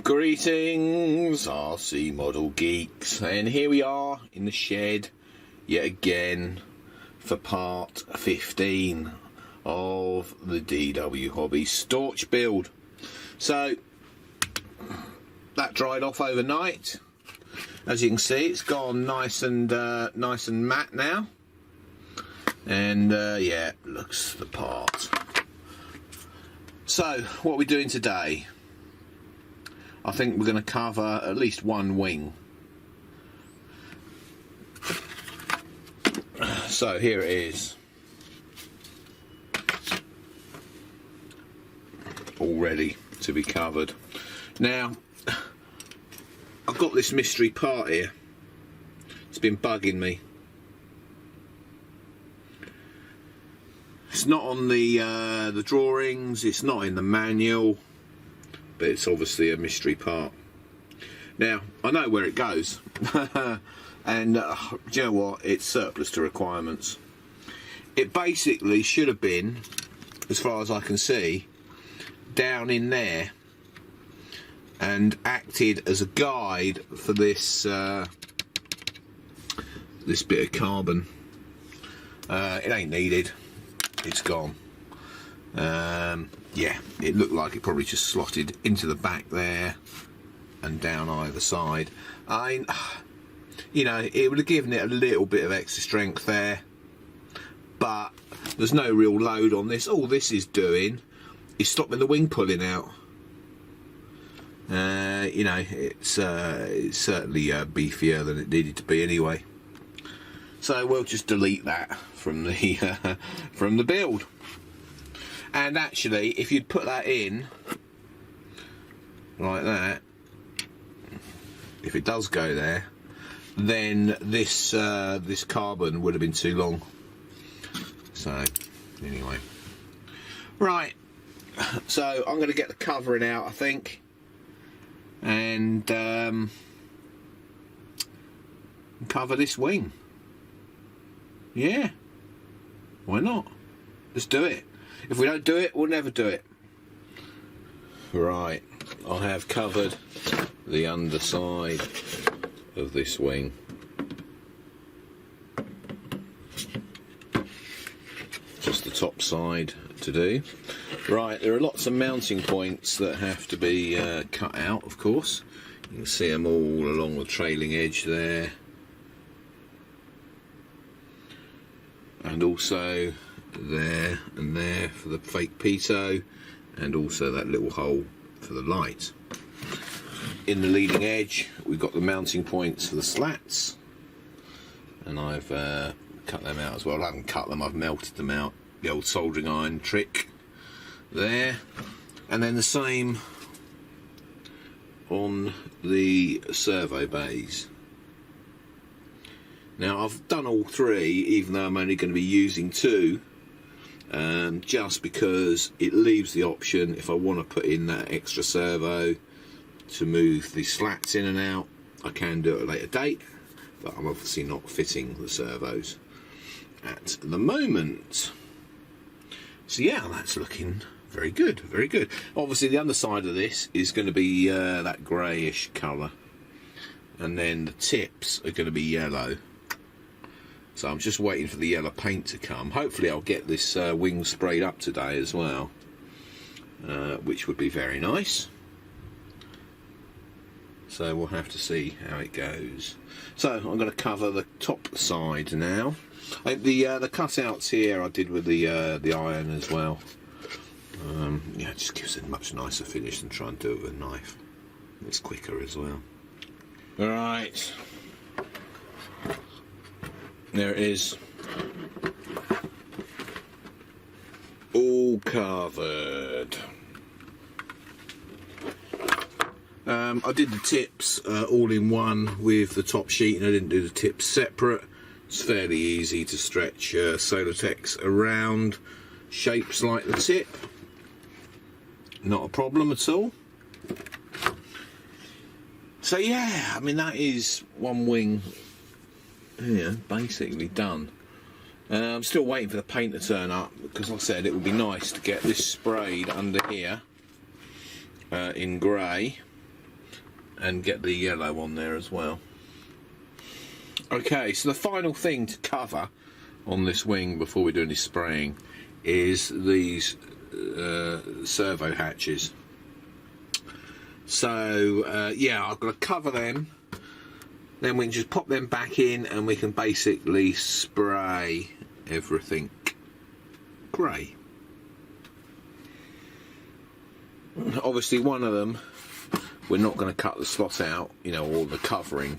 Greetings, RC model geeks, and here we are in the shed yet again for part 15 of the DW Hobby Storch build. So that dried off overnight. As you can see, it's gone nice and matte now, and yeah, looks the part. So what are we doing today? I think we're going to cover at least one wing. So here it is, all ready to be covered. Now I've got this mystery part here. It's been bugging me. It's not on the drawings, it's not in the manual, but it's obviously a mystery part. Now I know where it goes, and do you know what? It's surplus to requirements. It basically should have been, as far as I can see, down in there, and acted as a guide for this this bit of carbon. It ain't needed. It's gone. Yeah, it looked like it probably just slotted into the back there and down either side. You know, it would have given it a little bit of extra strength there, but there's no real load on this. All this is doing is stopping the wing pulling out. You know, it's certainly beefier than it needed to be anyway. So we'll just delete that from the build. And actually, if you'd put that in like that, if it does go there, then this this carbon would have been too long. So anyway, right. So I'm going to get the covering out, I think, and cover this wing. Yeah, why not? Let's do it. If we don't do it, we'll never do it. Right, I have covered the underside of this wing. Just the top side to do. Right, there are lots of mounting points that have to be cut out, of course. You can see them all along the trailing edge there. And also there and there for the fake pitot, and also that little hole for the light. In the leading edge we've got the mounting points for the slats, and I've cut them out as well. I haven't cut them, I've melted them out, the old soldering iron trick there. And then the same on the servo bays. Now I've done all three, even though I'm only going to be using two, just because it leaves the option, if I want to put in that extra servo to move the slats in and out, I can do it at a later date, but I'm obviously not fitting the servos at the moment. So yeah, that's looking very good, very good. Obviously the underside of this is going to be that greyish colour, and then the tips are going to be yellow. So I'm just waiting for the yellow paint to come. Hopefully I'll get this wing sprayed up today as well, which would be very nice. So we'll have to see how it goes. So I'm going to cover the top side now. The cutouts here I did with the iron as well. Yeah, it just gives it a much nicer finish than trying to do it with a knife. It's quicker as well. All right. There it is, all covered. I did the tips all in one with the top sheet, and I didn't do the tips separate. It's fairly easy to stretch Solatex around shapes like the tip, not a problem at all. So yeah, I mean, that is one wing, yeah, basically done. I'm still waiting for the paint to turn up, because like I said, it would be nice to get this sprayed under here in grey, and get the yellow on there as well. Okay, so the final thing to cover on this wing before we do any spraying is these servo hatches. So yeah, I've got to cover them, then we can just pop them back in and we can basically spray everything grey. Obviously one of them we're not going to cut the slot out, you know, or the covering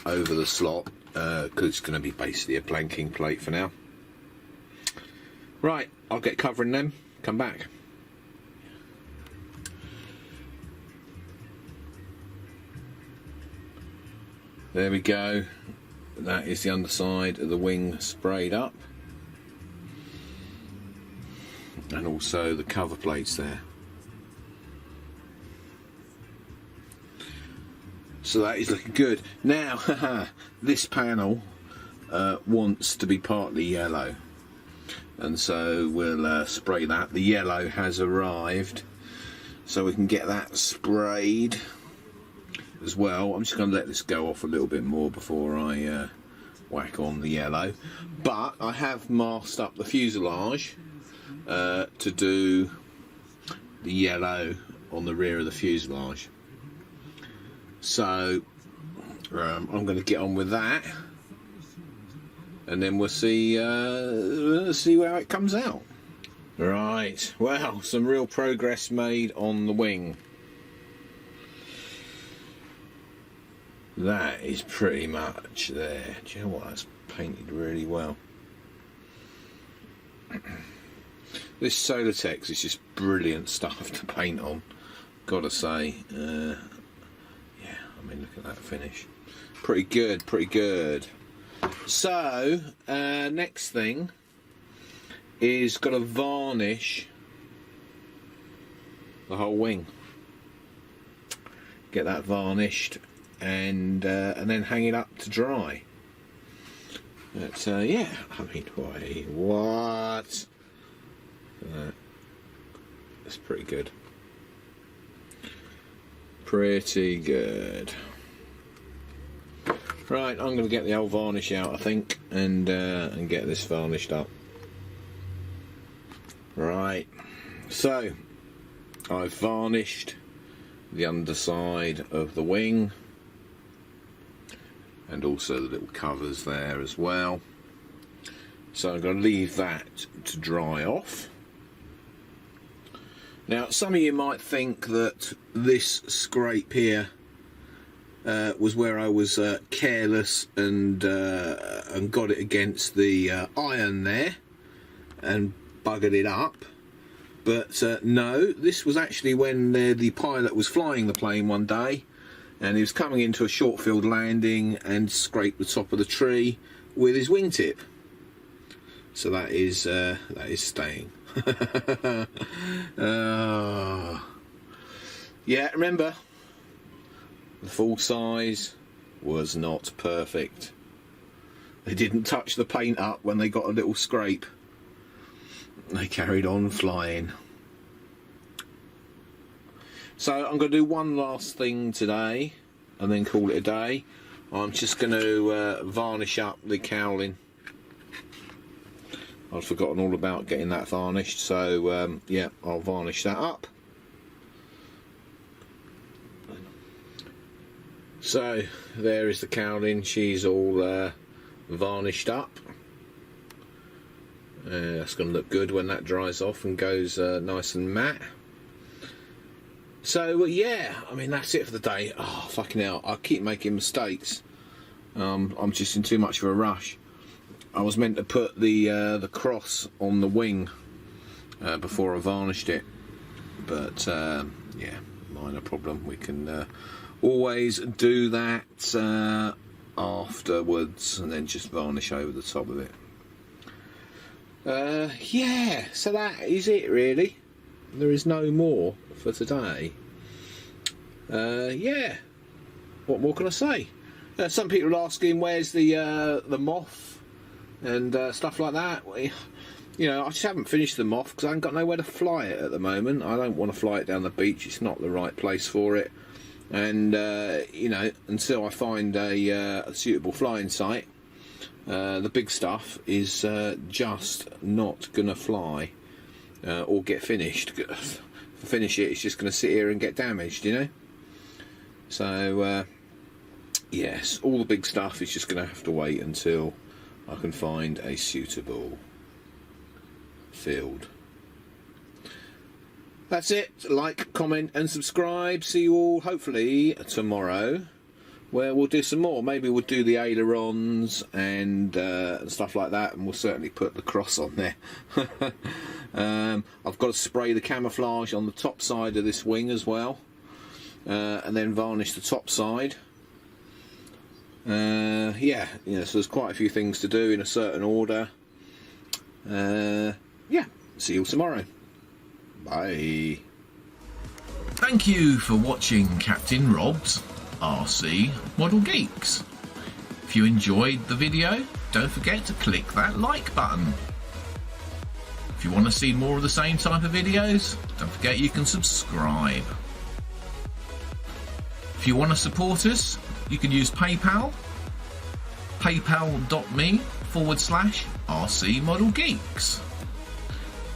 over the slot, because it's going to be basically a blanking plate for now. Right, I'll get covering them, come back. There we go, that is the underside of the wing sprayed up, and also the cover plates there. So that is looking good. Now, this panel wants to be partly yellow, and so we'll spray that. The yellow has arrived, so we can get that sprayed as well. I'm just going to let this go off a little bit more before I whack on the yellow. But I have masked up the fuselage to do the yellow on the rear of the fuselage. So I'm going to get on with that, and then we'll see how it comes out. Right, well, some real progress made on the wing. That is pretty much there. Do you know what? That's painted really well. This Solartex is just brilliant stuff to paint on, gotta say. I mean, look at that finish. Pretty good, pretty good. So, next thing is got to varnish the whole wing. Get that varnished and then hang it up to dry. But yeah, I mean, wait, what? That's pretty good. Pretty good. Right, I'm going to get the old varnish out, I think, and get this varnished up. Right, so I've varnished the underside of the wing, and also the little covers there as well. So I'm going to leave that to dry off. Now, some of you might think that this scrape here was where I was careless and got it against the iron there and buggered it up. But no, this was actually when the pilot was flying the plane one day, and he was coming into a short field landing and scraped the top of the tree with his wingtip. So that is staying. Yeah, remember, the full size was not perfect. They didn't touch the paint up when they got a little scrape. They carried on flying. So I'm going to do one last thing today and then call it a day. I'm just going to varnish up the cowling. I'd forgotten all about getting that varnished, so yeah, I'll varnish that up. So there is the cowling. She's all varnished up. That's going to look good when that dries off and goes nice and matte. So yeah, I mean, that's it for the day. Oh, fucking hell, I keep making mistakes. I'm just in too much of a rush. I was meant to put the cross on the wing before I varnished it, but yeah, minor problem. We can always do that afterwards and then just varnish over the top of it. Yeah, so that is it really. There is no more for today. Yeah, what more can I say? Some people are asking where's the moth and stuff like that. You know, I just haven't finished the moth because I haven't got nowhere to fly it at the moment. I don't want to fly it down the beach. It's not the right place for it. and you know, until I find a suitable flying site, the big stuff is just not gonna fly or get finished. Finish it, it's just going to sit here and get damaged, you know. So yes, all the big stuff is just going to have to wait until I can find a suitable field. That's it. Like, comment and subscribe. See you all hopefully tomorrow, where we'll do some more. Maybe we'll do the ailerons and stuff like that, and we'll certainly put the cross on there. I've got to spray the camouflage on the top side of this wing as well, and then varnish the top side. Yeah, you know, so there's quite a few things to do in a certain order. Yeah, see you all tomorrow. Bye. Thank you for watching Captain Rob's RC Model Geeks. If you enjoyed the video, don't forget to click that like button. If you want to see more of the same type of videos, don't forget you can subscribe. If you want to support us, you can use PayPal, paypal.me/RC Model Geeks.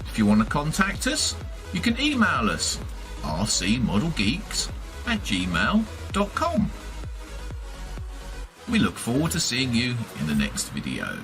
If you want to contact us, you can email us rcmodelgeeks@gmail.com. We look forward to seeing you in the next video.